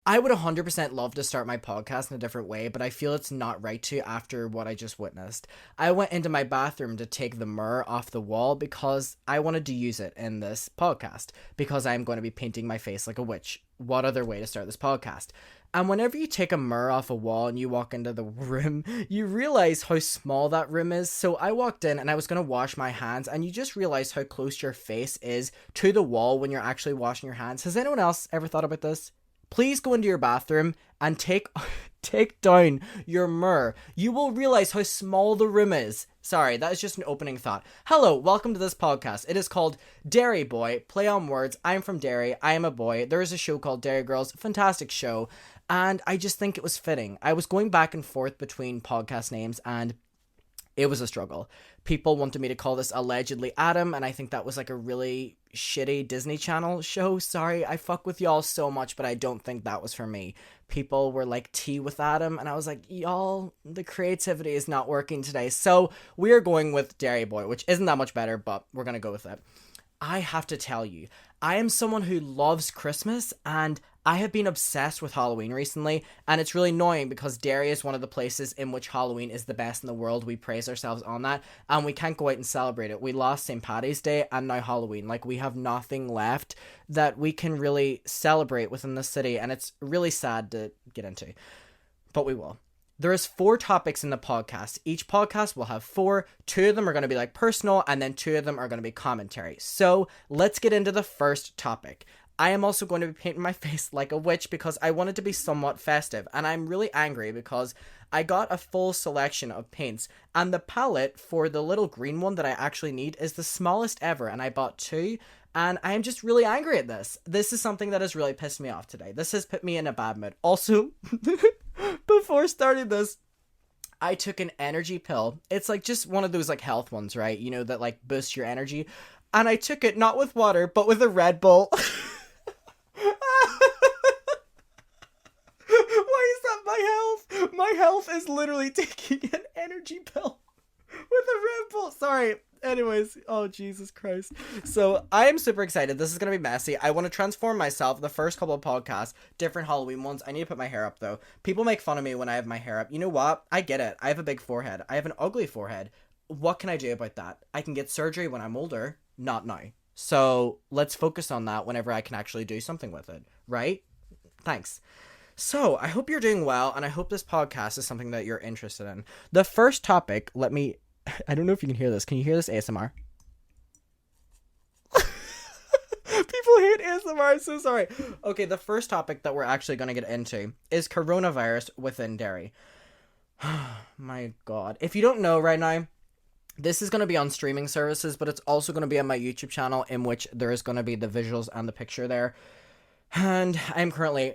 I would 100% love to start my podcast in a different way, but I feel it's not right to after what I just witnessed. I went into my bathroom to take the mirror off the wall because I wanted to use it in this podcast because I'm going to be painting my face like a witch. What other way to start this podcast? And whenever you take a mirror off a wall and you walk into the room, you realize how small that room is. So I walked in and I was going to wash my hands, and you just realize how close your face is to the wall when you're actually washing your hands. Has anyone else ever thought about this? Please go into your bathroom and take down your mirror. You will realize how small the room is. Sorry, that is just an opening thought. Hello, welcome to this podcast. It is called Derry Boy, play on words. I'm from Derry, I am a boy. There is a show called Derry Girls, fantastic show. And I just think it was fitting. I was going back and forth between podcast names, and it was a struggle. People wanted me to call this Allegedly Adam, and I think that was like a really shitty Disney Channel show. Sorry, I fuck with y'all so much, but I don't think that was for me. People were like Tea with Adam, and I was like, y'all, the creativity is not working today. So we are going with Derry Boy, which isn't that much better, but we're gonna go with it. I have to tell you, I am someone who loves Christmas, and I have been obsessed with Halloween recently, and it's really annoying because Derry is one of the places in which Halloween is the best in the world. We praise ourselves on that, and we can't go out and celebrate it. We lost St. Paddy's Day and now Halloween. Like, we have nothing left that we can really celebrate within the city, and it's really sad to get into. But we will. There is 4 topics in the podcast. Each podcast will have 4. 2 of them are going to be like personal, and then 2 of them are going to be commentary. So let's get into the first topic. I am also going to be painting my face like a witch because I want it to be somewhat festive, and I'm really angry because I got a full selection of paints, and the palette for the little green one that I actually need is the smallest ever, and I bought 2, and I am just really angry at this. This is something that has really pissed me off today. This has put me in a bad mood. Also, before starting this, I took an energy pill. It's like just one of those like health ones, right? You know, that like boost your energy. And I took it not with water, but with a Red Bull. Why is that my health? My health is literally taking an energy pill with a Red Bull. Sorry. Anyways, oh Jesus Christ. So I am super excited. This is gonna be messy. I want to transform myself. The first couple of podcasts, different Halloween ones. I need to put my hair up though. People make fun of me when I have my hair up. You know what? I get it. I have a big forehead. I have an ugly forehead. What can I do about that? I can get surgery when I'm older, not now. So let's focus on that whenever I can actually do something with it, right? Thanks. So I hope you're doing well, and I hope this podcast is something that you're interested in. The first topic, I don't know if you can hear this. Can you hear this ASMR? People hate ASMR. I'm so sorry. Okay, the first topic that we're actually going to get into is coronavirus within Derry. My God. If you don't know right now, this is going to be on streaming services, but it's also going to be on my YouTube channel, in which there is going to be the visuals and the picture there. And I'm currently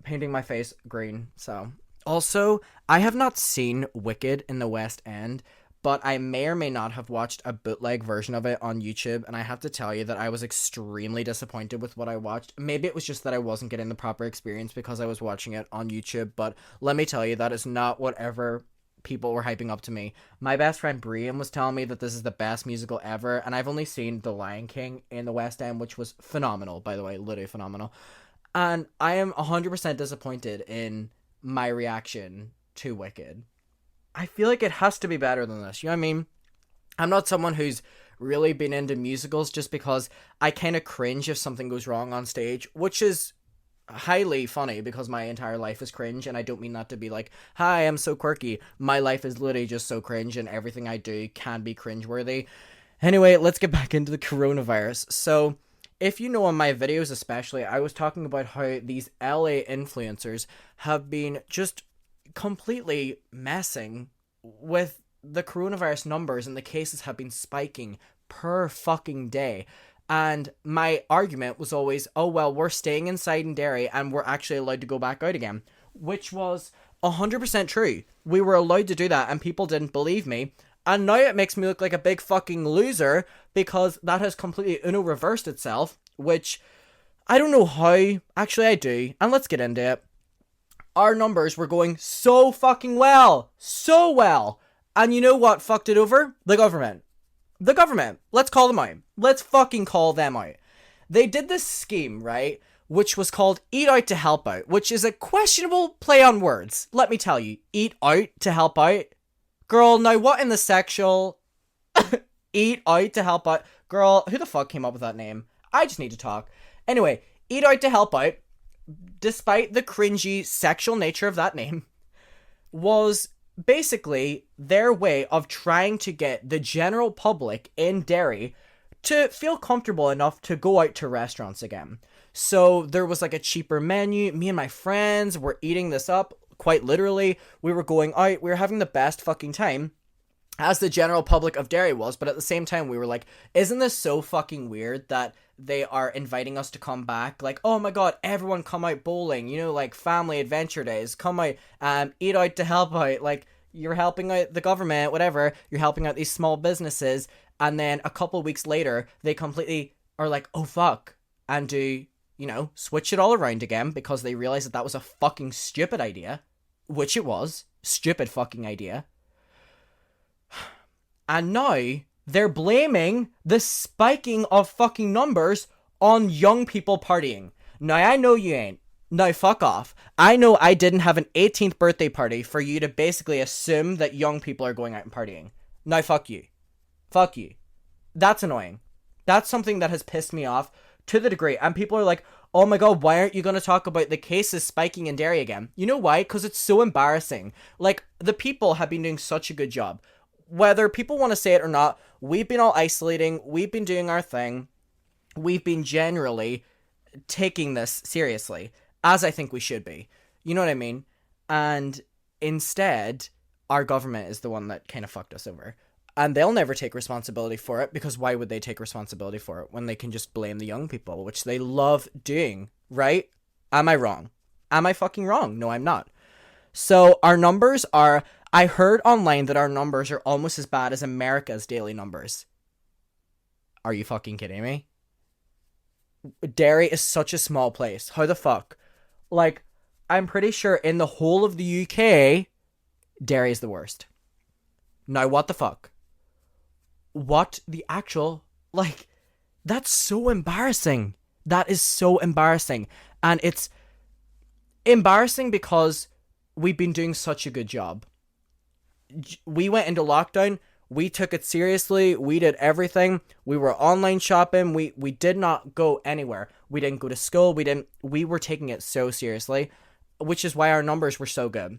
painting my face green. So also, I have not seen Wicked in the West End, but I may or may not have watched a bootleg version of it on YouTube, and I have to tell you that I was extremely disappointed with what I watched. Maybe it was just that I wasn't getting the proper experience because I was watching it on YouTube, but let me tell you, that is not whatever people were hyping up to me. My best friend Brian was telling me that this is the best musical ever, and I've only seen The Lion King in the West End, which was phenomenal, by the way, literally phenomenal. And I am 100% disappointed in my reaction to Wicked. I feel like it has to be better than this. You know what I mean? I'm not someone who's really been into musicals just because I kind of cringe if something goes wrong on stage, which is highly funny because my entire life is cringe, and I don't mean that to be like, hi, I'm so quirky. My life is literally just so cringe, and everything I do can be cringeworthy. Anyway, let's get back into the coronavirus. So, if you know on my videos especially, I was talking about how these LA influencers have been just completely messing with the coronavirus numbers, and the cases have been spiking per fucking day. And my argument was always, oh well, we're staying inside in Derry and we're actually allowed to go back out again, which was 100% true. We were allowed to do that, and people didn't believe me. And now it makes me look like a big fucking loser because that has completely reversed itself, which I don't know how. Actually, I do. And let's get into it. Our numbers were going so fucking well. So well. And you know what fucked it over? The government. Let's call them out. Let's fucking call them out. They did this scheme, right, which was called Eat Out to Help Out, which is a questionable play on words. Let me tell you, eat out to help out? Girl, now what in the sexual... Eat out to help out? Girl, who the fuck came up with that name? I just need to talk. Anyway, Eat Out to Help Out, despite the cringy sexual nature of that name, was basically their way of trying to get the general public in Derry to feel comfortable enough to go out to restaurants again. So there was like a cheaper menu. Me and my friends were eating this up, quite literally. We were going out, we were having the best fucking time, as the general public of Derry was, but at the same time we were like, isn't this so fucking weird that they are inviting us to come back? Like, oh my god, everyone come out bowling, you know, like family adventure days, come out, eat out to help out, like, you're helping out the government, whatever, you're helping out these small businesses, and then a couple weeks later, they completely are like, oh fuck, and do, you know, switch it all around again, because they realize that was a fucking stupid idea, which it was, stupid fucking idea. And now, they're blaming the spiking of fucking numbers on young people partying. Now, I know you ain't. Now, fuck off. I know I didn't have an 18th birthday party for you to basically assume that young people are going out and partying. Now, fuck you. Fuck you. That's annoying. That's something that has pissed me off to the degree. And people are like, oh my god, why aren't you going to talk about the cases spiking in Derry again? You know why? Because it's so embarrassing. Like, the people have been doing such a good job. Whether people want to say it or not, we've been all isolating, we've been doing our thing, we've been generally taking this seriously, as I think we should be. You know what I mean? And instead, our government is the one that kind of fucked us over. And they'll never take responsibility for it, because why would they take responsibility for it when they can just blame the young people, which they love doing, right? Am I wrong? Am I fucking wrong? No, I'm not. So our numbers are... I heard online that our numbers are almost as bad as America's daily numbers. Are you fucking kidding me? Derry is such a small place. How the fuck? Like, I'm pretty sure in the whole of the UK, Derry is the worst. Now, what the fuck? What the actual... Like, that's so embarrassing. That is so embarrassing. And it's embarrassing because we've been doing such a good job. We went into lockdown, we took it seriously, we did everything, we were online shopping, we did not go anywhere, we didn't go to school, we were taking it so seriously, which is why our numbers were so good,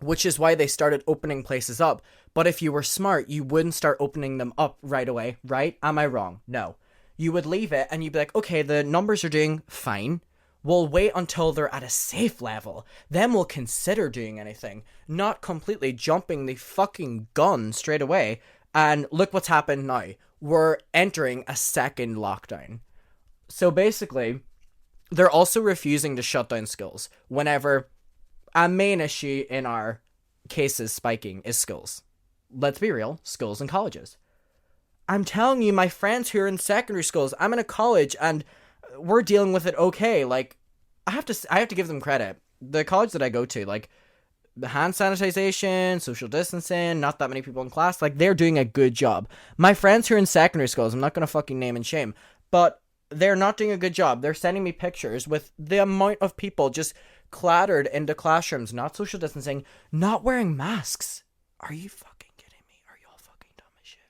which is why they started opening places up. But if you were smart, you wouldn't start opening them up right away, right? Am I wrong? No. You would leave it and you'd be like, okay, the numbers are doing fine. We'll wait until they're at a safe level. Then we'll consider doing anything. Not completely jumping the fucking gun straight away. And look what's happened now. We're entering a second lockdown. So basically, they're also refusing to shut down schools. Whenever a main issue in our cases spiking is schools. Let's be real, schools and colleges. I'm telling you, my friends who are in secondary schools, I'm in a college and... we're dealing with it okay. Like, I have to give them credit. The college that I go to, like, the hand sanitization, social distancing, not that many people in class, like, they're doing a good job. My friends who are in secondary schools, I'm not going to fucking name and shame, but they're not doing a good job. They're sending me pictures with the amount of people just clattered into classrooms, not social distancing, not wearing masks. Are you fucking kidding me? Are you all fucking dumb as shit?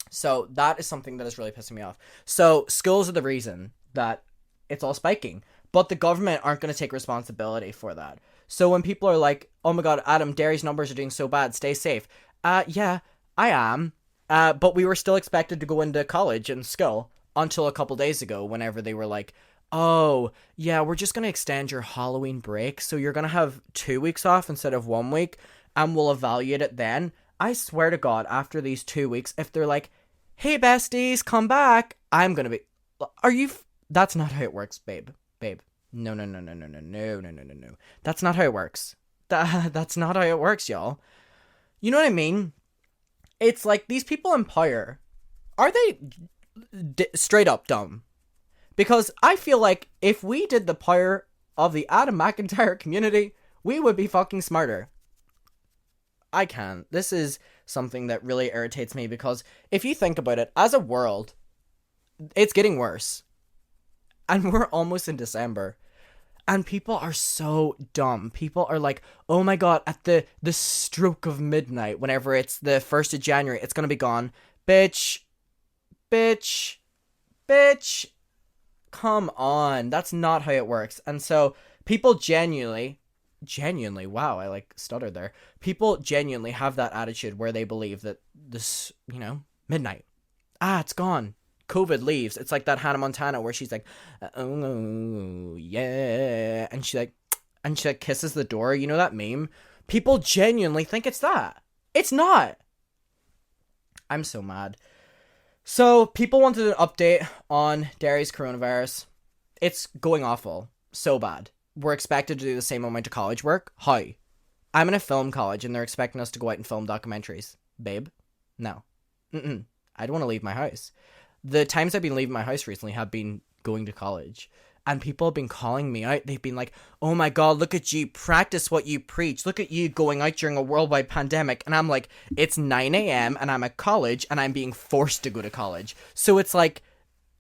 So that is something that is really pissing me off. So schools are the reason that it's all spiking, but the government aren't going to take responsibility for that. So when people are like, oh my god, Adam, Derry's numbers are doing so bad, stay safe. Yeah, I am. But we were still expected to go into college and school until a couple days ago, whenever they were like, oh, yeah, we're just going to extend your Halloween break, so you're going to have 2 weeks off instead of 1 week, and we'll evaluate it then. I swear to God, after these 2 weeks, if they're like, hey, besties, come back, I'm going to be... Are you... That's not how it works, babe. Babe. No. That's not how it works. That's not how it works, y'all. You know what I mean? It's like these people in power, are they straight up dumb? Because I feel like if we did the power of the Adam McIntyre community, we would be fucking smarter. I can't. This is something that really irritates me, because if you think about it, as a world, it's getting worse. And we're almost in December. And people are so dumb. People are like, oh my god, at the stroke of midnight, whenever it's the 1st of January, it's gonna be gone. Bitch. Bitch. Bitch. Come on. That's not how it works. And so people genuinely, wow, I like stuttered there. People genuinely have that attitude where they believe that this, midnight. It's gone. COVID leaves. It's like that Hannah Montana where she's like, oh yeah, and she kisses the door. You know that meme? People genuinely think it's that. It's not. I'm so mad. So people wanted an update on Derry's coronavirus. It's going awful. So bad. We're expected to do the same amount of college work. How? I'm in a film college and they're expecting us to go out and film documentaries. Babe? No. I don't want to leave my house. The times I've been leaving my house recently have been going to college. And people have been calling me out. They've been like, oh my god, look at you. Practice what you preach. Look at you going out during a worldwide pandemic. And I'm like, it's 9 a.m. and I'm at college and I'm being forced to go to college. So it's like,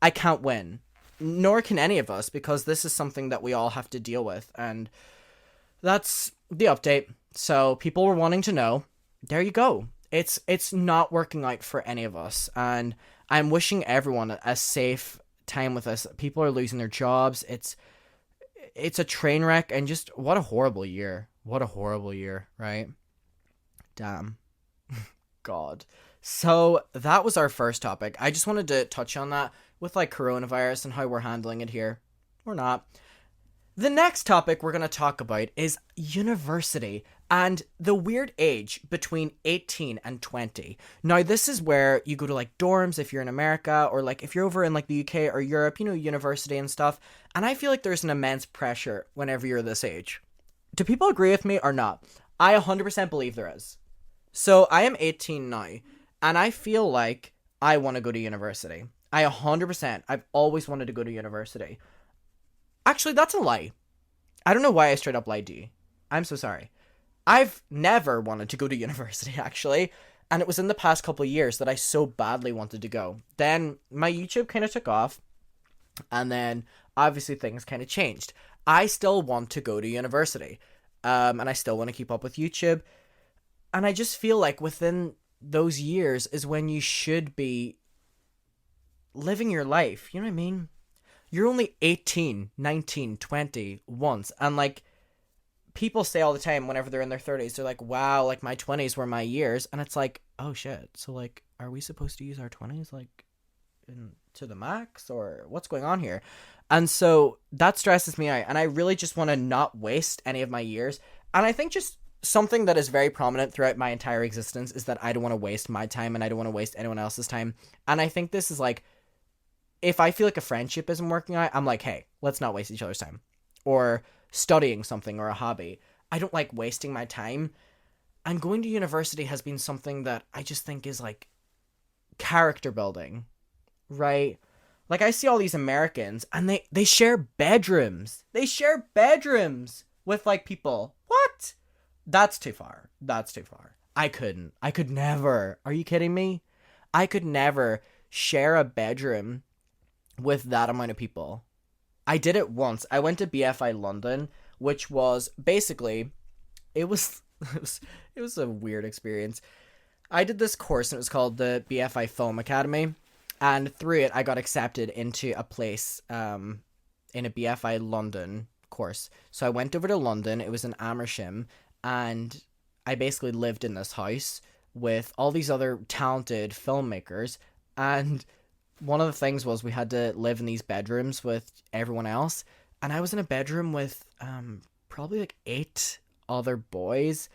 I can't win. Nor can any of us, because this is something that we all have to deal with. And that's the update. So people were wanting to know. There you go. It's not working out for any of us. And I'm wishing everyone a safe time with us. People are losing their jobs. It's a train wreck, and just what a horrible year. What a horrible year, right? Damn. God. So that was our first topic. I just wanted to touch on that with like coronavirus and how we're handling it here. Or not. The next topic we're going to talk about is university and the weird age between 18 and 20. Now, this is where you go to like dorms if you're in America, or like if you're over in like the UK or Europe, university and stuff. And I feel like there's an immense pressure whenever you're this age. Do people agree with me or not? I 100% believe there is. So I am 18 now, and I feel like I want to go to university. I 100%. I've always wanted to go to university. Actually, that's a lie. I don't know why I straight up lied to you. I'm so sorry. I've never wanted to go to university, actually. And it was in the past couple of years that I so badly wanted to go. Then my YouTube kind of took off. And then obviously things kind of changed. I still want to go to university. And I still want to keep up with YouTube. And I just feel like within those years is when you should be living your life. You know what I mean? You're only 18, 19, 20 once. And like, people say all the time whenever they're in their 30s, they're like, wow, like my 20s were my years. And it's like, oh shit. So like, are we supposed to use our 20s like to the max, or what's going on here? And so that stresses me out. And I really just want to not waste any of my years. And I think just something that is very prominent throughout my entire existence is that I don't want to waste my time, and I don't want to waste anyone else's time. And I think this is like, if I feel like a friendship isn't working out, I'm like, hey, let's not waste each other's time. Or studying something or a hobby. I don't like wasting my time. And going to university has been something that I just think is like character building, right? Like I see all these Americans and they share bedrooms. They share bedrooms with like people. What? That's too far. That's too far. I could never. Are you kidding me? I could never share a bedroom with that amount of people. I did it once. I went to Bfi London, which was basically, it was a weird experience. I did this course and it was called the Bfi Film Academy, and through it I got accepted into a place in a Bfi London course. So I went over to London. It was in Amersham, and I basically lived in this house with all these other talented filmmakers, and one of the things was we had to live in these bedrooms with everyone else. And I was in a bedroom with probably like 8 other boys.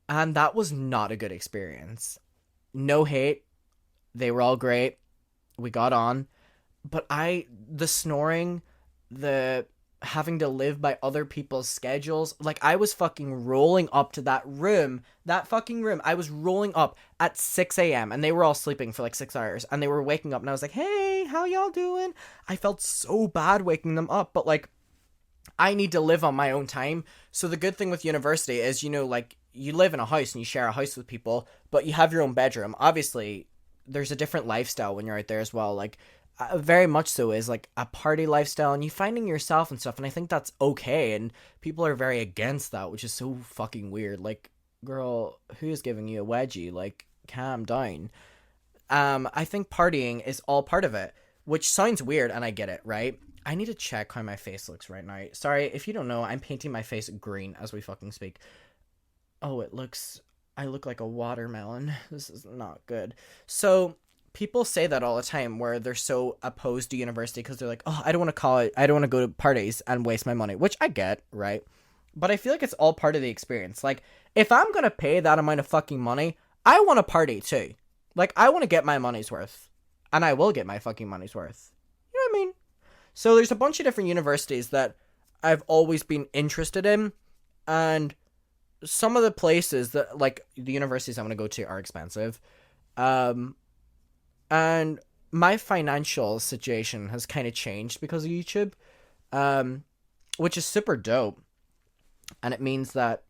And that was not a good experience. No hate. They were all great. We got on. But the snoring, the having to live by other people's schedules, like I was fucking rolling up to that fucking room. I was rolling up at 6 a.m. and they were all sleeping for like 6 hours, and they were waking up and I was like, hey, how y'all doing? I felt so bad waking them up, but like I need to live on my own time. So the good thing with university is, like you live in a house and you share a house with people, but you have your own bedroom. Obviously there's a different lifestyle when you're out there as well. Like very much so is like a party lifestyle and you finding yourself and stuff, and I think that's okay, and people are very against that, which is so fucking weird. Like, girl, who's giving you a wedgie? Like, calm down. I think partying is all part of it, which sounds weird, and I get it, right? I need to check how my face looks right now. Sorry, if you don't know, I'm painting my face green as we fucking speak. Oh, I look like a watermelon. This is not good. So, people say that all the time where they're so opposed to university because they're like, oh, I don't want to go to parties and waste my money, which I get, right? But I feel like it's all part of the experience. Like, if I'm going to pay that amount of fucking money, I want to party too. Like, I want to get my money's worth. And I will get my fucking money's worth. You know what I mean? So there's a bunch of different universities that I've always been interested in. And some of the places that, like, the universities I'm going to go to are expensive. And my financial situation has kind of changed because of YouTube. Which is super dope. And it means that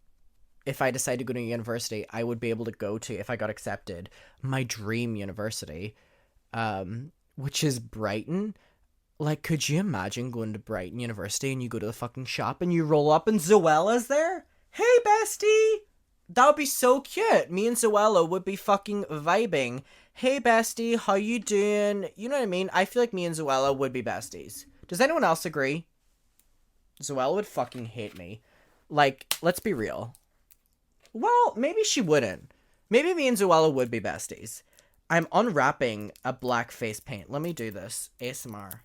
if I decide to go to university, I would be able to go to, if I got accepted, my dream university, which is Brighton. Like, could you imagine going to Brighton University and you go to the fucking shop and you roll up and Zoella's there? Hey, bestie! That would be so cute. Me and Zoella would be fucking vibing. Hey, bestie, how you doing? You know what I mean? I feel like me and Zoella would be besties. Does anyone else agree? Zoella would fucking hate me. Like, let's be real. Well, maybe she wouldn't. Maybe me and Zoella would be besties. I'm unwrapping a black face paint. Let me do this. ASMR.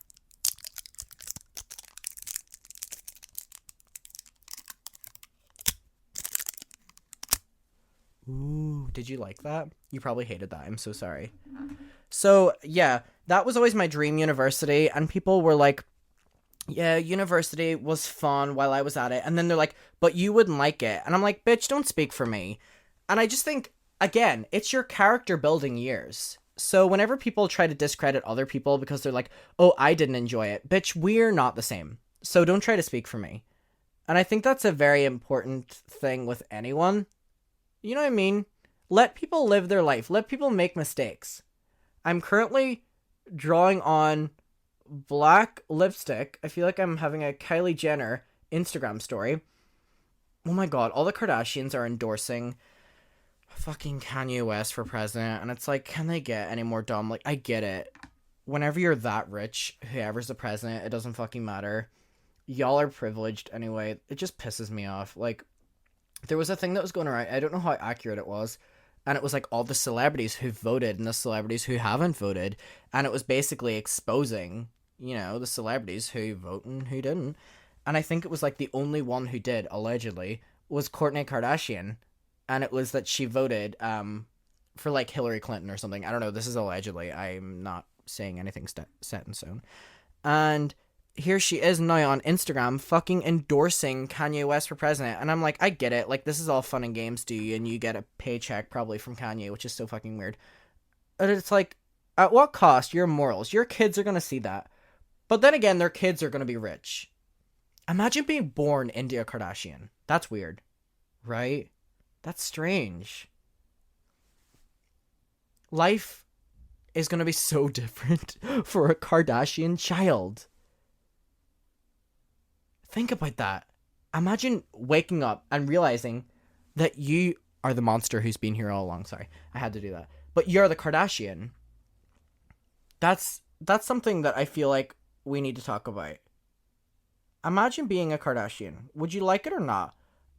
Ooh, did you like that? You probably hated that. I'm so sorry. So, yeah, that was always my dream university, and people were like, yeah, university was fun while I was at it, and then they're like, but you wouldn't like it. And I'm like, bitch, don't speak for me. And I just think, again, it's your character building years. So whenever people try to discredit other people because they're like, oh, I didn't enjoy it, bitch, we're not the same. So don't try to speak for me. And I think that's a very important thing with anyone. You know what I mean? Let people live their life. Let people make mistakes. I'm currently drawing on black lipstick. I feel like I'm having a Kylie Jenner Instagram story. Oh my god, all the Kardashians are endorsing fucking Kanye West for president, and it's like, can they get any more dumb? Like, I get it. Whenever you're that rich, whoever's the president, it doesn't fucking matter. Y'all are privileged anyway. It just pisses me off. Like, there was a thing that was going around. I don't know how accurate it was. And it was like all the celebrities who voted and the celebrities who haven't voted. And it was basically exposing, you know, the celebrities who vote and who didn't. And I think it was like the only one who did, allegedly, was Kourtney Kardashian. And it was that she voted for like Hillary Clinton or something. I don't know. This is allegedly. I'm not saying anything set in stone. And here she is now on Instagram fucking endorsing Kanye West for president. And I'm like, I get it. Like, this is all fun and games to you, and you get a paycheck probably from Kanye, which is so fucking weird. And it's like, at what cost? Your morals. Your kids are going to see that. But then again, their kids are going to be rich. Imagine being born into a Kardashian. That's weird. Right? That's strange. Life is going to be so different for a Kardashian child. Think about that. Imagine waking up and realizing that you are the monster who's been here all along. Sorry, I had to do that. But you're the Kardashian. That's something that I feel like we need to talk about. Imagine being a Kardashian. Would you like it or not?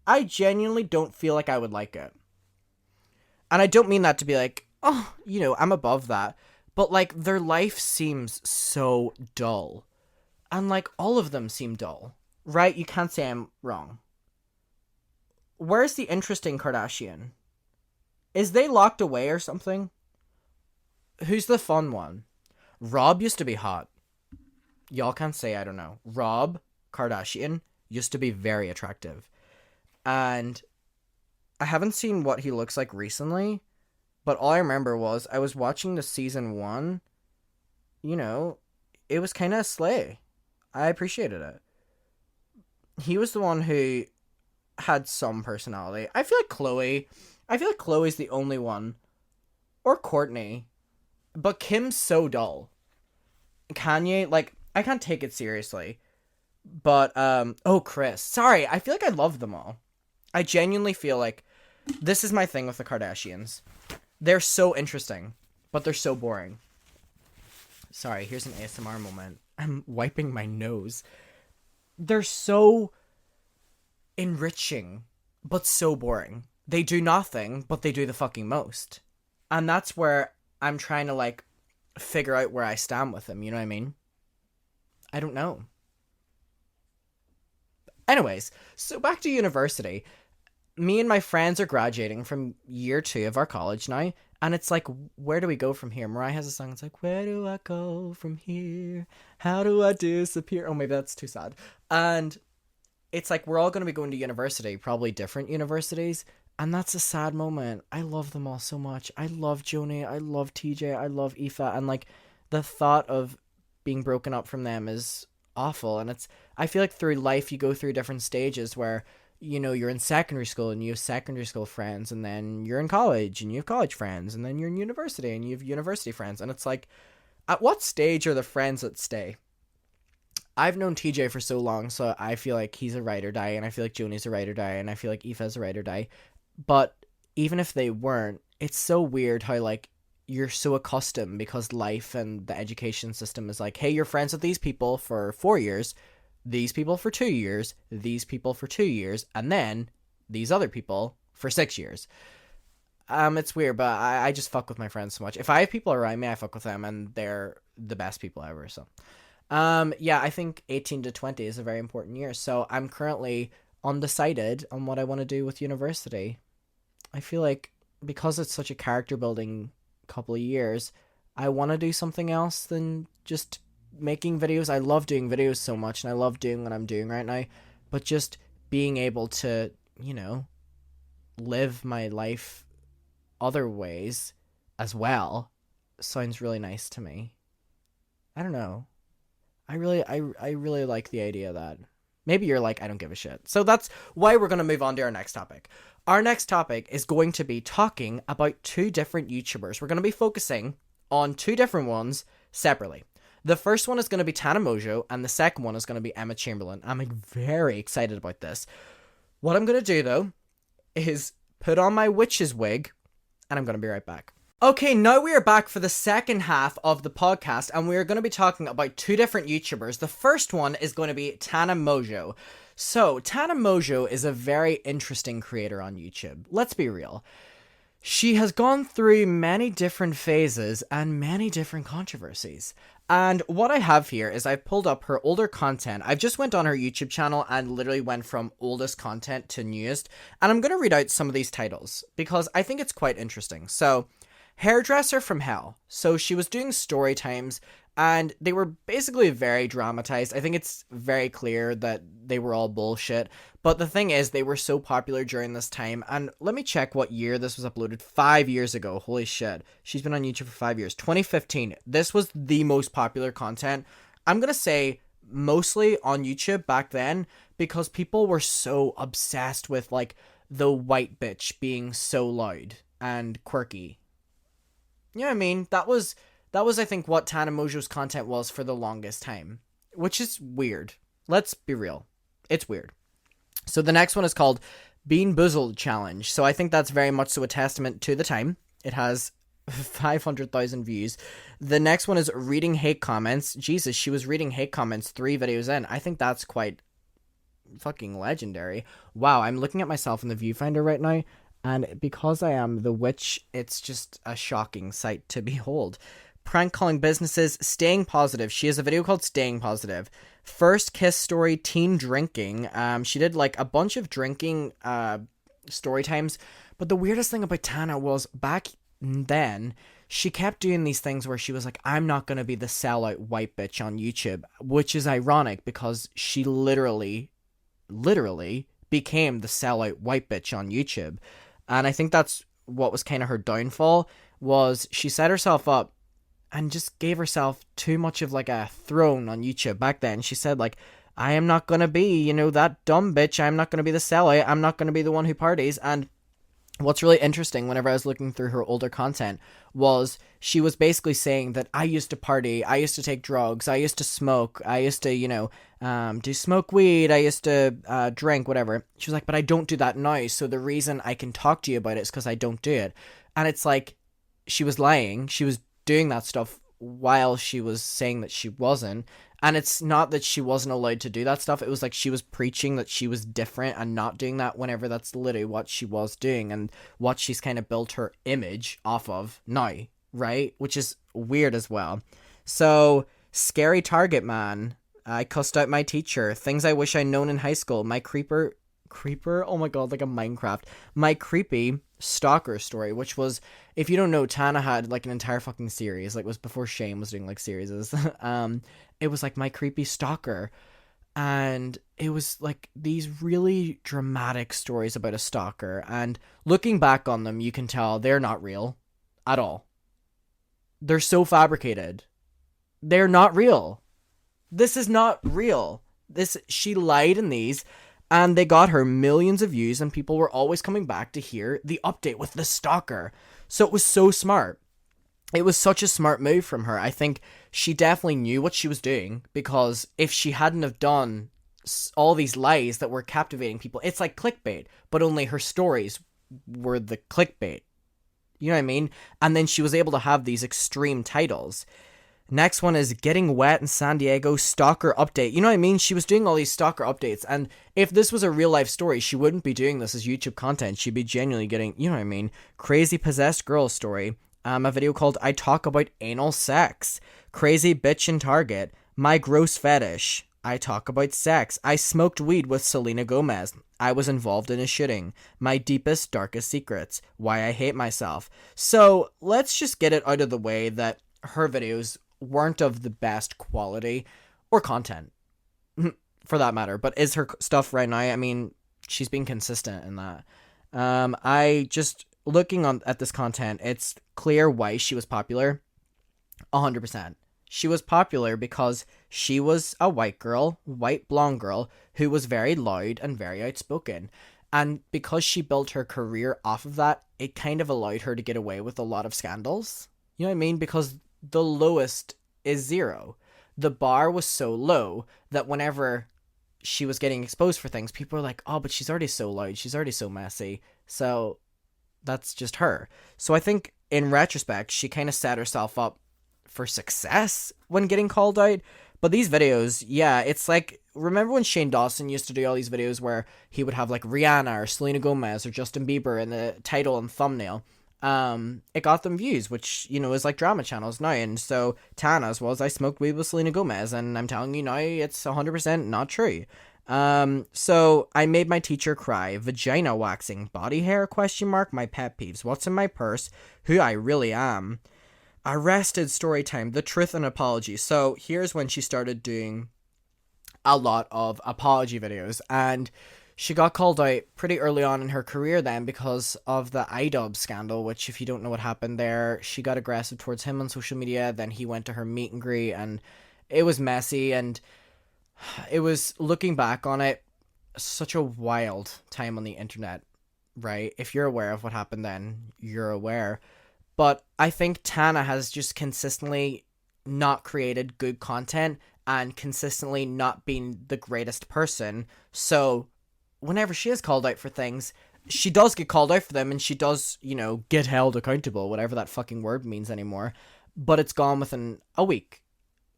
I genuinely don't feel like I would like it. And I don't mean that to be like, oh, you know, I'm above that. But like, their life seems so dull. And like, all of them seem dull. Right? You can't say I'm wrong. Where's the interesting Kardashian? Is they locked away or something? Who's the fun one? Rob used to be hot. Y'all can't say I don't know. Rob Kardashian used to be very attractive. And I haven't seen what he looks like recently, but all I remember was I was watching the season 1. You know, it was kind of slay. I appreciated it. He was the one who had some personality. I feel like Chloe's the only one. Or Kourtney. But Kim's so dull. Kanye, like, I can't take it seriously. But, oh, Chris. Sorry, I feel like I love them all. I genuinely feel like this is my thing with the Kardashians. They're so interesting, but they're so boring. Sorry, here's an ASMR moment. I'm wiping my nose. They're so enriching, but so boring. They do nothing, but they do the fucking most. And that's where I'm trying to, like, figure out where I stand with them, you know what I mean? I don't know. Anyways, so back to university. Me and my friends are graduating from year 2 of our college now, and it's like, where do we go from here? Mariah has a song, it's like, where do I go from here? How do I disappear? Oh, maybe that's too sad. And it's like, we're all going to be going to university, probably different universities, and that's a sad moment. I love them all so much. I love Joni, I love TJ, I love Aoife, and like, the thought of being broken up from them is awful. And I feel like through life you go through different stages where, you know, you're in secondary school and you have secondary school friends, and then you're in college and you have college friends, and then you're in university and you have university friends. And it's like, at what stage are the friends that stay? I've known TJ for so long, so I feel like he's a ride or die, and I feel like Joni's a ride or die, and I feel like Aoife's a ride or die. But even if they weren't, it's so weird how, like, you're so accustomed because life and the education system is like, hey, you're friends with these people for 4 years, these people for 2 years, these people for 2 years, and then these other people for 6 years. It's weird, but I just fuck with my friends so much. If I have people around me, I fuck with them, and they're the best people ever, so. Yeah, I think 18 to 20 is a very important year, so I'm currently undecided on what I want to do with university. I feel like because it's such a character building couple of years, I want to do something else than just making videos. I love doing videos so much, and I love doing what I'm doing right now, but just being able to, you know, live my life other ways as well sounds really nice to me. I don't know. I really like the idea of that. Maybe you're like, I don't give a shit. So that's why we're going to move on to our next topic. Our next topic is going to be talking about 2 different YouTubers. We're going to be focusing on 2 different ones separately. The first one is going to be Tana Mojo, and the second one is going to be Emma Chamberlain. I'm very excited about this. What I'm going to do, though, is put on my witch's wig, and I'm going to be right back. Okay, now we are back for the second half of the podcast, and we are going to be talking about 2 different YouTubers. The first one is going to be Tana Mojo. So, Tana Mojo is a very interesting creator on YouTube. Let's be real. She has gone through many different phases and many different controversies. And what I have here is I've pulled up her older content. I've just went on her YouTube channel and literally went from oldest content to newest. And I'm going to read out some of these titles because I think it's quite interesting. So, Hairdresser from Hell. So she was doing story times, and they were basically very dramatized. I think it's very clear that they were all bullshit. But the thing is, they were so popular during this time. And let me check what year this was uploaded. 5 years ago. Holy shit. She's been on YouTube for 5 years. 2015. This was the most popular content. I'm going to say mostly on YouTube back then, because people were so obsessed with, like, the white bitch being so loud and quirky. You know what I mean? That was I think what Tana Mojo's content was for the longest time, which is weird. Let's be real. It's weird. So the next one is called Being Boozled Challenge. So I think that's very much so a testament to the time. It has 500,000 views. The next one is Reading Hate Comments. Jesus, she was reading hate comments 3 videos in. I think that's quite fucking legendary. Wow, I'm looking at myself in the viewfinder right now. And because I am the witch, it's just a shocking sight to behold. Prank calling businesses, staying positive. She has a video called Staying Positive. First kiss story, teen drinking. She did like a bunch of drinking story times. But the weirdest thing about Tana was back then, she kept doing these things where she was like, I'm not going to be the sellout white bitch on YouTube. Which is ironic because she literally became the sellout white bitch on YouTube. And I think that's what was kind of her downfall, was she set herself up and just gave herself too much of like a throne on YouTube back then. She said like, I am not going to be, you know, that dumb bitch. I'm not going to be the sellout. I'm not going to be the one who parties. And what's really interesting whenever I was looking through her older content was she was basically saying that I used to party, I used to take drugs, I used to smoke, I used to, do smoke weed, I used to drink, whatever. She was like, but I don't do that now. So the reason I can talk to you about it is because I don't do it. And it's like, she was lying. She was doing that stuff while she was saying that she wasn't. And it's not that she wasn't allowed to do that stuff. It was like she was preaching that she was different and not doing that, whenever that's literally what she was doing and what she's kind of built her image off of now, right? Which is weird as well. So, scary target man. I cussed out my teacher. Things I wish I'd known in high school. My creeper? Oh my god, like a Minecraft. My creepy stalker story, which was, if you don't know, Tana had like an entire fucking series, like it was before Shane was doing like series. It was like my creepy stalker, and it was like these really dramatic stories about a stalker, and looking back on them, you can tell they're not real at all. They're so fabricated. They're not real. This is not real. She lied in these, and they got her millions of views, and people were always coming back to hear the update with the stalker. So it was so smart. It was such a smart move from her. I think she definitely knew what she was doing, because if she hadn't have done all these lies that were captivating people, it's like clickbait, but only her stories were the clickbait. You know what I mean? And then she was able to have these extreme titles. Next one is Getting Wet in San Diego Stalker Update. You know what I mean? She was doing all these stalker updates, and if this was a real life story, she wouldn't be doing this as YouTube content. She'd be genuinely getting, you know what I mean? Crazy Possessed Girl Story. A video called I Talk About Anal Sex. Crazy Bitch in Target. My Gross Fetish. I Talk About Sex. I Smoked Weed with Selena Gomez. I was involved in a shooting. My Deepest, Darkest Secrets. Why I Hate Myself. So, let's just get it out of the way that her videos weren't of the best quality or content, for that matter. But is her stuff right now? I mean, she's been consistent in that. I just, looking at this content, it's clear why she was popular. 100%. She was popular because she was a white blonde girl, who was very loud and very outspoken. And because she built her career off of that, it kind of allowed her to get away with a lot of scandals. You know what I mean? Because the lowest is 0. The bar was so low that whenever she was getting exposed for things, people were like, oh, but she's already so loud, she's already so messy, so that's just her. So I think in retrospect, she kind of set herself up for success when getting called out. But these videos, yeah, it's like, remember when Shane Dawson used to do all these videos where he would have like Rihanna or Selena Gomez or Justin Bieber in the title and thumbnail? It got them views, which, is like drama channels now. And so Tana's was, I smoked weed with Selena Gomez, and I'm telling you now, it's 100% not true. So I made my teacher cry. Vagina waxing. Body hair? ? My pet peeves. What's in my purse? Who I really am. Arrested story time. The truth and apology. So here's when she started doing a lot of apology videos, and she got called out pretty early on in her career then because of the iDub scandal, which, if you don't know what happened there, she got aggressive towards him on social media. Then he went to her meet and greet, and it was messy, and it was, looking back on it, such a wild time on the internet, right? If you're aware of what happened then, you're aware. But I think Tana has just consistently not created good content and consistently not been the greatest person. So whenever she is called out for things, she does get called out for them, and she does, get held accountable, whatever that fucking word means anymore. But it's gone within a week.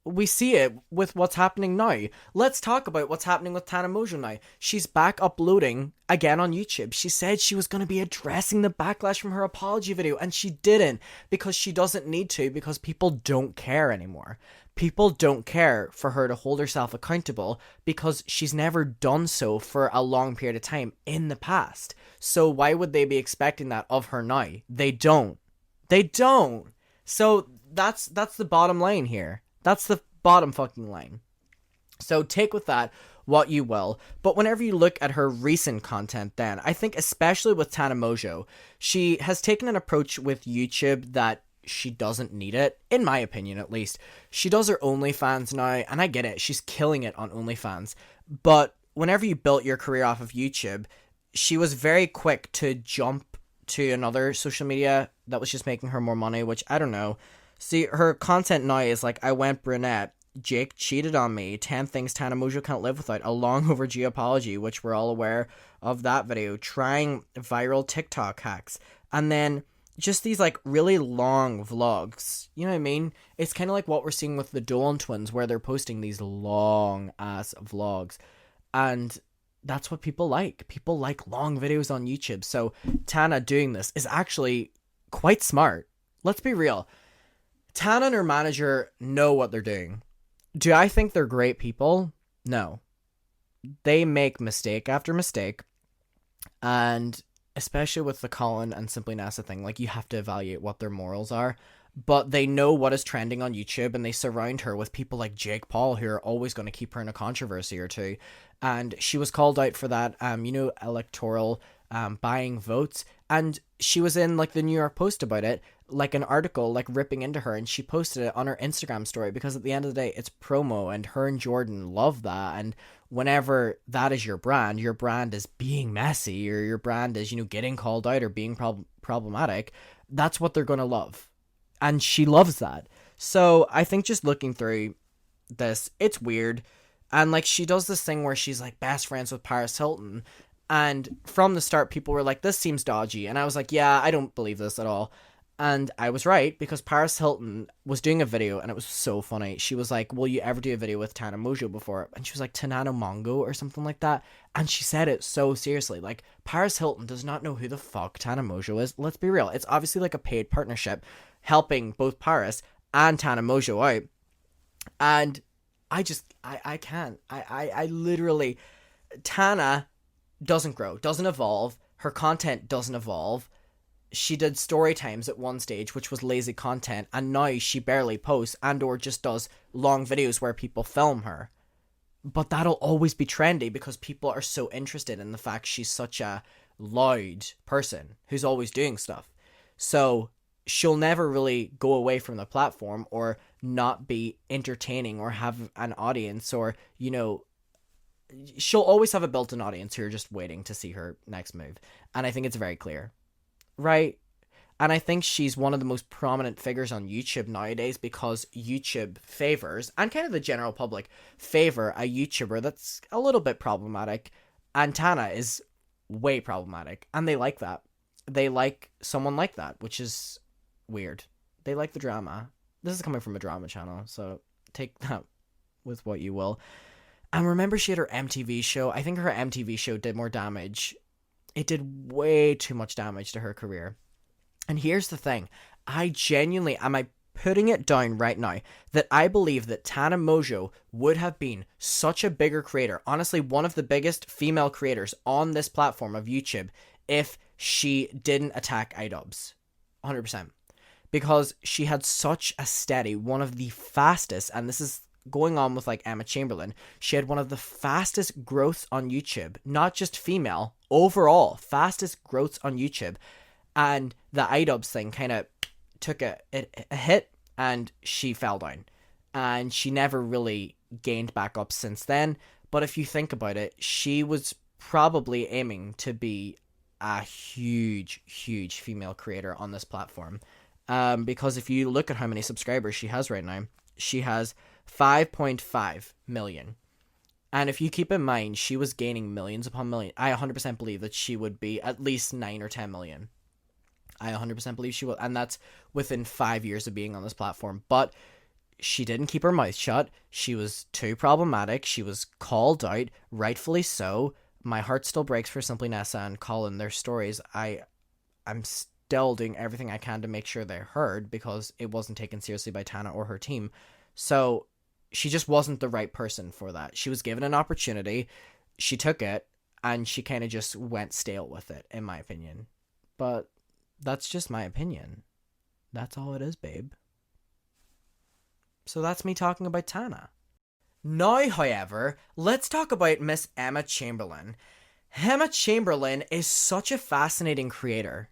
We see it with what's happening now. Let's talk about what's happening with Tana Mojo now. She's back uploading again on YouTube. She said she was going to be addressing the backlash from her apology video, and she didn't, because she doesn't need to, because people don't care anymore. People don't care for her to hold herself accountable because she's never done so for a long period of time in the past. So why would they be expecting that of her now? They don't. They don't. So that's the bottom line here. That's the bottom fucking line. So take with that what you will. But whenever you look at her recent content then, I think especially with Tana Mojo, she has taken an approach with YouTube that she doesn't need it, in my opinion at least. She does her OnlyFans now, and I get it, she's killing it on OnlyFans. But whenever you built your career off of YouTube, she was very quick to jump to another social media that was just making her more money, which I don't know. See, her content now is like, I went brunette, Jake cheated on me, 10 things Tana Mojo can't live without, a long overdue apology, which we're all aware of that video, trying viral TikTok hacks, and then just these like really long vlogs. You know what I mean? It's kind of like what we're seeing with the Dolan twins, where they're posting these long ass vlogs, and that's what people like. People like long videos on YouTube. So Tana doing this is actually quite smart. Let's be real. Tana and her manager know what they're doing. Do I think they're great people? No. They make mistake after mistake. And especially with the Colin and Simply Nessa thing, like, you have to evaluate what their morals are. But they know what is trending on YouTube, and they surround her with people like Jake Paul, who are always going to keep her in a controversy or two. And she was called out for that, electoral buying votes. And she was in like the New York Post about it, like an article like ripping into her, and she posted it on her Instagram story, because at the end of the day, it's promo, and her and Jordan love that. And whenever that is your brand is being messy, or your brand is, getting called out or being problematic, that's what they're going to love. And she loves that. So I think just looking through this, it's weird. And like, she does this thing where she's like best friends with Paris Hilton. And from the start, people were like, this seems dodgy. And I was like, yeah, I don't believe this at all. And I was right, because Paris Hilton was doing a video, and it was so funny. She was like, will you ever do a video with Tana Mojo before? And she was like, Tana Mongeau or something like that. And she said it so seriously. Like, Paris Hilton does not know who the fuck Tana Mojo is. Let's be real. It's obviously like a paid partnership helping both Paris and Tana Mojo out. And I can't. I literally, Tana doesn't grow, doesn't evolve. Her content doesn't evolve. She did story times at one stage, which was lazy content, and now she barely posts and or just does long videos where people film her. But that'll always be trendy, because people are so interested in the fact she's such a loud person who's always doing stuff. So she'll never really go away from the platform or not be entertaining or have an audience, or, she'll always have a built-in audience who are just waiting to see her next move. And I think it's very clear. Right? And I think she's one of the most prominent figures on YouTube nowadays, because YouTube favors, and kind of the general public favor, a YouTuber that's a little bit problematic. And Tana is way problematic. And they like that. They like someone like that, which is weird. They like the drama. This is coming from a drama channel, so take that with what you will. And remember, she had her MTV show. I think her MTV show did more damage. It did way too much damage to her career. And here's the thing. I genuinely, am I putting it down right now, that I believe that Tana Mojo would have been such a bigger creator, honestly one of the biggest female creators on this platform of YouTube, if she didn't attack iDubbbz. 100%. Because she had such a steady, one of the fastest, and this is going on with like Emma Chamberlain, she had one of the fastest growths on YouTube, not just female, overall fastest growths on YouTube. And the iDubbbz thing kind of took a hit, and she fell down, and she never really gained back up since then. But if you think about it, she was probably aiming to be a huge female creator on this platform, because if you look at how many subscribers she has right now, she has 5.5 million. And if you keep in mind, she was gaining millions upon millions, I 100% believe that she would be at least 9 or 10 million. I 100% believe she will. And that's within 5 years of being on this platform. But she didn't keep her mouth shut. She was too problematic. She was called out, rightfully so. My heart still breaks for Simply Nessa and Colin, their stories. I'm still doing everything I can to make sure they're heard, because it wasn't taken seriously by Tana or her team. So she just wasn't the right person for that. She was given an opportunity, she took it, and she kind of just went stale with it, in my opinion. But that's just my opinion. That's all it is, babe. So that's me talking about Tana. Now, however, let's talk about Miss Emma Chamberlain. Emma Chamberlain is such a fascinating creator.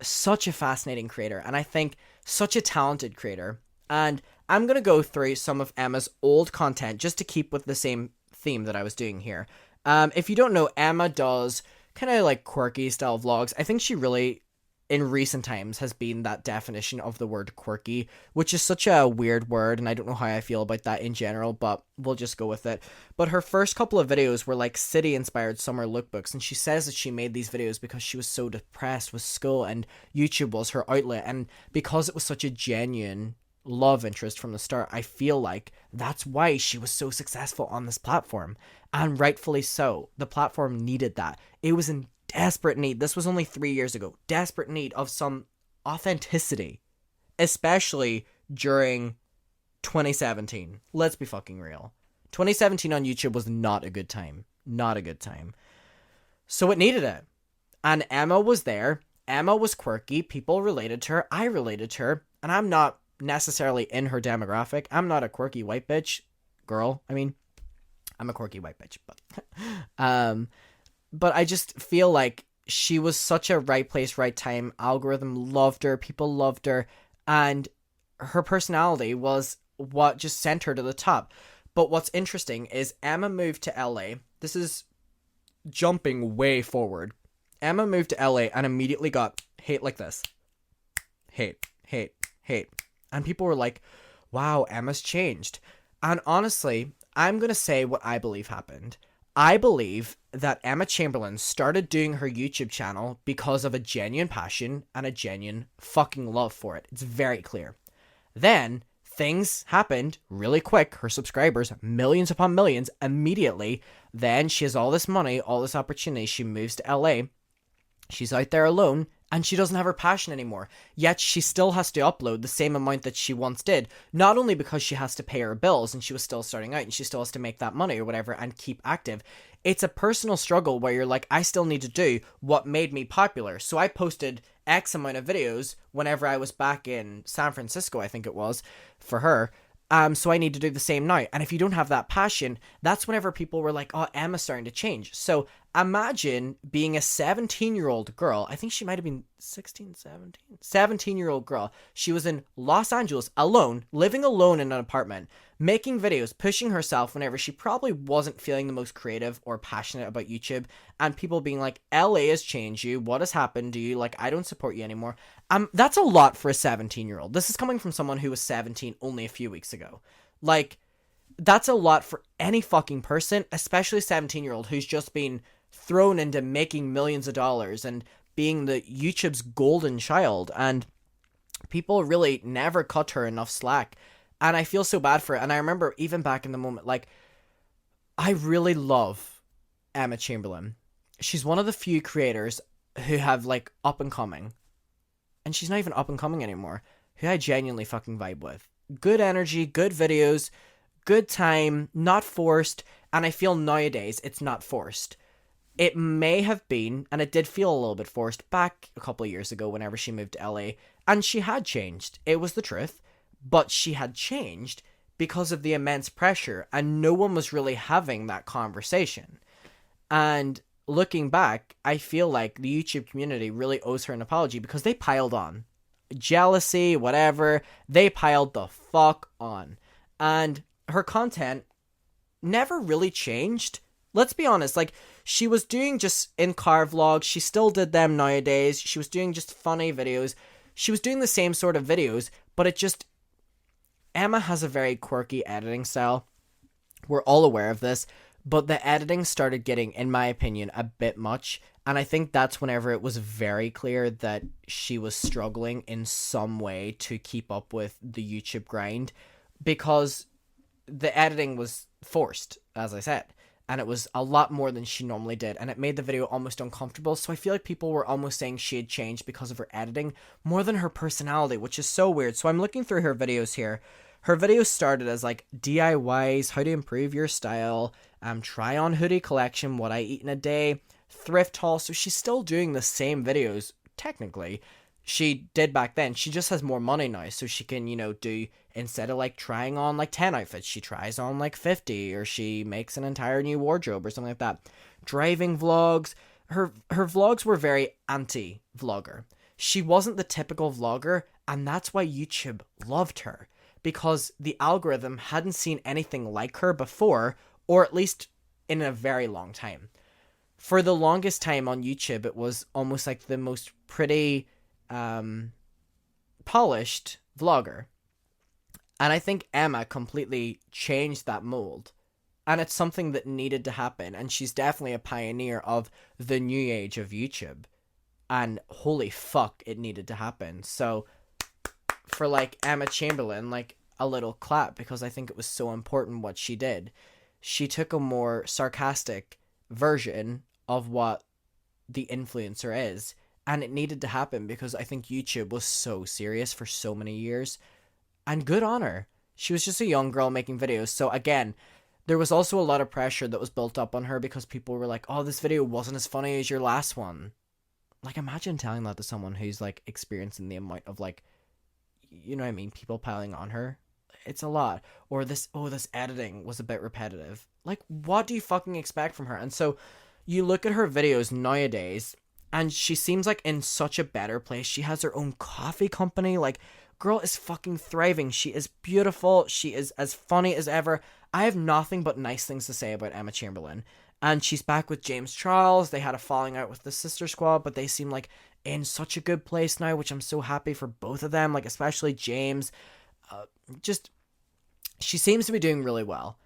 Such a fascinating creator. And I think such a talented creator. And I'm going to go through some of Emma's old content just to keep with the same theme that I was doing here. If you don't know, Emma does kind of like quirky style vlogs. I think she really in recent times has been that definition of the word quirky, which is such a weird word, and I don't know how I feel about that in general, but we'll just go with it. But her first couple of videos were like city-inspired summer lookbooks, and she says that she made these videos because she was so depressed with school, and YouTube was her outlet, and because it was such a genuine love interest from the start, I feel like that's why she was so successful on this platform, and rightfully so. The platform needed that. It was in desperate need. This was only 3 years ago. Desperate need of some authenticity, especially during 2017. Let's be fucking real. 2017 on YouTube was not a good time. Not a good time. So it needed it. And Emma was there. Emma was quirky. People related to her. I related to her. And I'm not necessarily in her demographic. I'm not a quirky white bitch girl. I mean, I'm a quirky white bitch, but I just feel like she was such a right place, right time. Algorithm loved her. People loved her. And her personality was what just sent her to the top. But what's interesting is Emma moved to LA. This is jumping way forward. Emma moved to LA and immediately got hate like this. Hate. And people were like, wow, Emma's changed. And honestly, I'm going to say what I believe happened. I believe that Emma Chamberlain started doing her YouTube channel because of a genuine passion and a genuine fucking love for it. It's very clear. Then things happened really quick. Her subscribers, millions upon millions, immediately. Then she has all this money, all this opportunity. She moves to LA. She's out there alone. And she doesn't have her passion anymore. Yet she still has to upload the same amount that she once did. Not only because she has to pay her bills and she was still starting out and she still has to make that money or whatever and keep active. It's a personal struggle where you're like, I still need to do what made me popular. So I posted X amount of videos whenever I was back in San Francisco, I think it was, for her. So I need to do the same now. And if you don't have that passion, that's whenever people were like, oh, Emma's starting to change. So imagine being a 17-year-old girl. I think she might have been 16, 17. 17-year-old girl. She was in Los Angeles alone, living alone in an apartment, making videos, pushing herself whenever she probably wasn't feeling the most creative or passionate about YouTube. And people being like, LA has changed you. What has happened to you? Like, I don't support you anymore. That's a lot for a 17-year-old. This is coming from someone who was 17 only a few weeks ago. Like, that's a lot for any fucking person, especially a 17-year-old who's just been thrown into making millions of dollars and being the YouTube's golden child. And people really never cut her enough slack. And I feel so bad for it. And I remember even back in the moment, like, I really love Emma Chamberlain. She's one of the few creators who have, like, up and coming. And she's not even up and coming anymore. Who I genuinely fucking vibe with. Good energy, good videos, good time, not forced. And I feel nowadays it's not forced. It may have been, and it did feel a little bit forced back a couple of years ago whenever she moved to LA. And she had changed. It was the truth. But she had changed because of the immense pressure. And no one was really having that conversation. And looking back, I feel like the YouTube community really owes her an apology because they piled on. Jealousy, whatever, they piled the fuck on. And her content never really changed. Let's be honest, like, she was doing just in-car vlogs, she still did them nowadays, she was doing just funny videos, she was doing the same sort of videos, but it just... Emma has a very quirky editing style. We're all aware of this. But the editing started getting, in my opinion, a bit much. And I think that's whenever it was very clear that she was struggling in some way to keep up with the YouTube grind. Because the editing was forced, as I said. And it was a lot more than she normally did. And it made the video almost uncomfortable. So I feel like people were almost saying she had changed because of her editing more than her personality, which is so weird. So I'm looking through her videos here. Her videos started as like DIYs, how to improve your style, try on hoodie collection, what I eat in a day, thrift haul. So she's still doing the same videos, technically, she did back then. She just has more money now, so she can, do, instead of like trying on like 10 outfits, she tries on like 50, or she makes an entire new wardrobe or something like that. Driving vlogs. Her vlogs were very anti-vlogger. She wasn't the typical vlogger, and that's why YouTube loved her. Because the algorithm hadn't seen anything like her before, or at least in a very long time. For the longest time on YouTube, it was almost like the most pretty, polished vlogger. And I think Emma completely changed that mold. And it's something that needed to happen. And she's definitely a pioneer of the new age of YouTube. And holy fuck, it needed to happen. So for like Emma Chamberlain, like a little clap, because I think it was so important what she did. She took a more sarcastic version of what the influencer is. And it needed to happen because I think YouTube was so serious for so many years. And good on her. She was just a young girl making videos. So again, there was also a lot of pressure that was built up on her because people were like, oh, this video wasn't as funny as your last one. Like, imagine telling that to someone who's like experiencing the amount of like, you know what I mean, people piling on her. It's a lot. Or this editing was a bit repetitive. Like, what do you fucking expect from her? And so you look at her videos nowadays and she seems like in such a better place. She has her own coffee company. Like, girl is fucking thriving. She is beautiful. She is as funny as ever. I have nothing but nice things to say about Emma Chamberlain. And she's back with James Charles. They had a falling out with the Sister Squad, but they seem like in such a good place now, which I'm so happy for both of them. Like, especially James. She seems to be doing really well.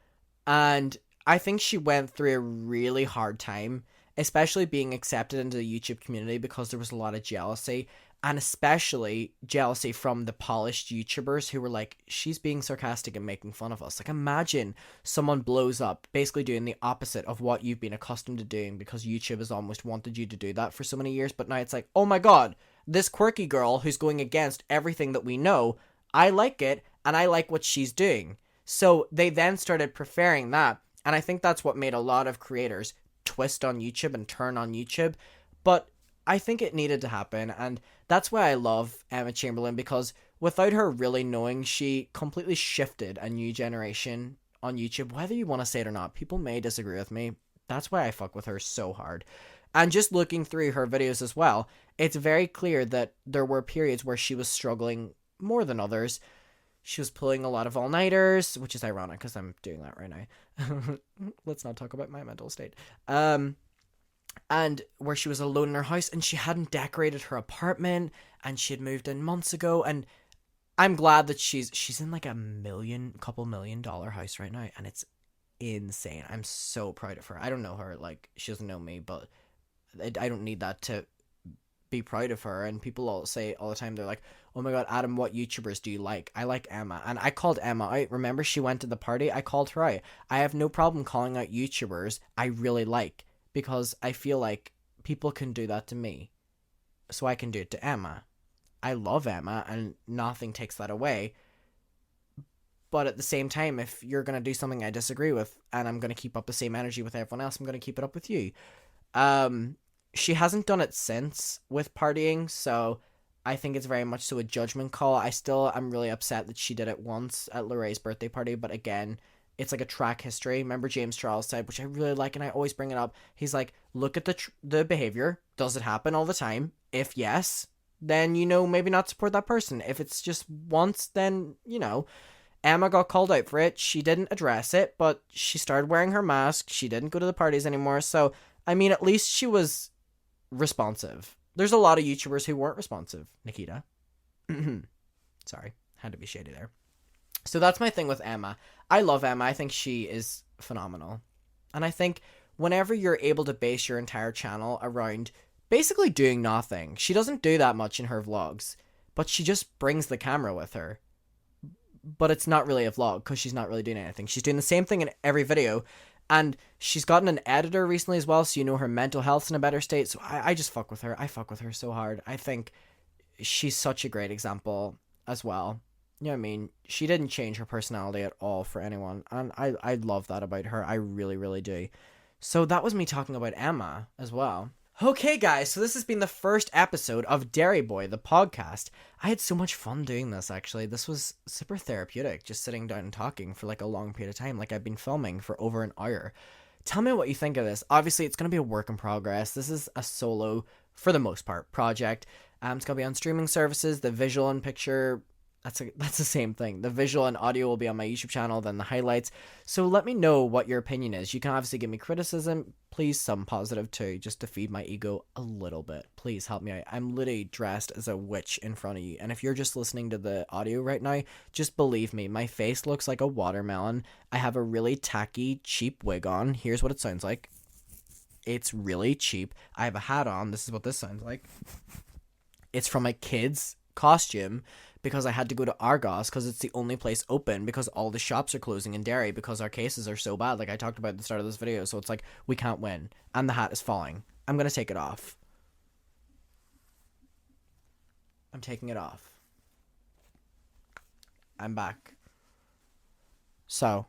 And I think she went through a really hard time, especially being accepted into the YouTube community because there was a lot of jealousy. And especially jealousy from the polished YouTubers who were like, she's being sarcastic and making fun of us. Like, imagine someone blows up basically doing the opposite of what you've been accustomed to doing because YouTube has almost wanted you to do that for so many years. But now it's like, oh my god, this quirky girl who's going against everything that we know, I like it and I like what she's doing. So they then started preferring that. And I think that's what made a lot of creators twist on YouTube and turn on YouTube. But I think it needed to happen, and that's why I love Emma Chamberlain, because without her really knowing, she completely shifted a new generation on YouTube, whether you want to say it or not. People may disagree with me. That's why I fuck with her so hard. And just looking through her videos as well, it's very clear that there were periods where she was struggling more than others. She was pulling a lot of all-nighters, which is ironic because I'm doing that right now. Let's not talk about my mental state. And where she was alone in her house and she hadn't decorated her apartment and she had moved in months ago. And I'm glad that she's in like a couple $1 million house right now, and it's insane. I'm so proud of her. I don't know her, like, she doesn't know me, but I don't need that to be proud of her. And people all say all the time, they're like, oh my god, Adam, what YouTubers do you like? I like Emma. And I called Emma out. Remember, she went to the party? I called her out. I have no problem calling out YouTubers I really like, because I feel like people can do that to me, so I can do it to Emma. I love Emma, and nothing takes that away. But at the same time, if you're going to do something I disagree with, and I'm going to keep up the same energy with everyone else, I'm going to keep it up with you. She hasn't done it since with partying, so I think it's very much so a judgment call. I'm really upset that she did it once at Lorraine's birthday party, but again, it's like a track history. Remember James Charles said, which I really like, and I always bring it up. He's like, look at the behavior. Does it happen all the time? If yes, then, maybe not support that person. If it's just once, then, Emma got called out for it. She didn't address it, but she started wearing her mask. She didn't go to the parties anymore. So, I mean, at least she was responsive. There's a lot of YouTubers who weren't responsive, Nikita. Sorry, had to be shady there. So that's my thing with Emma. I love Emma. I think she is phenomenal. And I think whenever you're able to base your entire channel around basically doing nothing, she doesn't do that much in her vlogs, but she just brings the camera with her. But it's not really a vlog because she's not really doing anything. She's doing the same thing in every video. And she's gotten an editor recently as well, so her mental health's in a better state. So I just fuck with her. I fuck with her so hard. I think she's such a great example as well. You know what I mean? She didn't change her personality at all for anyone. And I love that about her. I really, really do. So that was me talking about Emma as well. Okay, guys, so this has been the first episode of Derry Boy, the podcast. I had so much fun doing this, actually. This was super therapeutic, just sitting down and talking for like a long period of time. Like, I've been filming for over an hour. Tell me what you think of this. Obviously, it's going to be a work in progress. This is a solo, for the most part, project. It's going to be on streaming services. The visual and picture That's the same thing. The visual and audio will be on my YouTube channel, then the highlights. So let me know what your opinion is. You can obviously give me criticism, please, some positive too, just to feed my ego a little bit. Please help me out. I'm literally dressed as a witch in front of you. And if you're just listening to the audio right now, just believe me, my face looks like a watermelon. I have a really tacky, cheap wig on. Here's what it sounds like. It's really cheap. I have a hat on. This is what this sounds like. It's from a kid's costume, because I had to go to Argos because it's the only place open because all the shops are closing in Derry because our cases are so bad, like I talked about at the start of this video. So it's like, we can't win. And the hat is falling. I'm going to take it off. I'm taking it off. I'm back. So,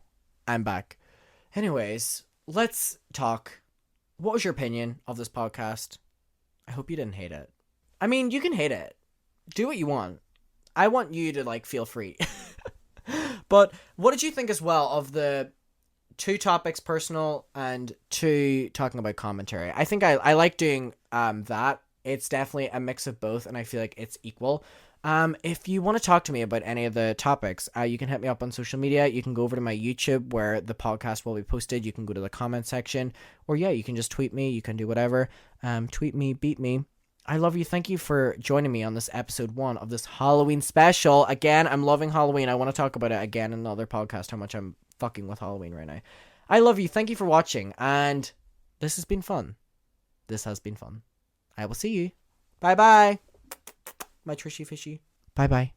I'm back. Anyways, let's talk. What was your opinion of this podcast? I hope you didn't hate it. I mean, you can hate it. Do what you want. I want you to, like, feel free. But what did you think as well of the 2 topics, personal, and 2 talking about commentary? I think I like doing that. It's definitely a mix of both, and I feel like it's equal. If you want to talk to me about any of the topics, you can hit me up on social media. You can go over to my YouTube where the podcast will be posted. You can go to the comment section. Or, yeah, you can just tweet me. You can do whatever. Tweet me, beat me. I love you. Thank you for joining me on this episode 1 of this Halloween special. Again, I'm loving Halloween. I want to talk about it again in another podcast, how much I'm fucking with Halloween right now. I love you. Thank you for watching. And this has been fun. This has been fun. I will see you. Bye-bye. My Trishy Fishy. Bye-bye.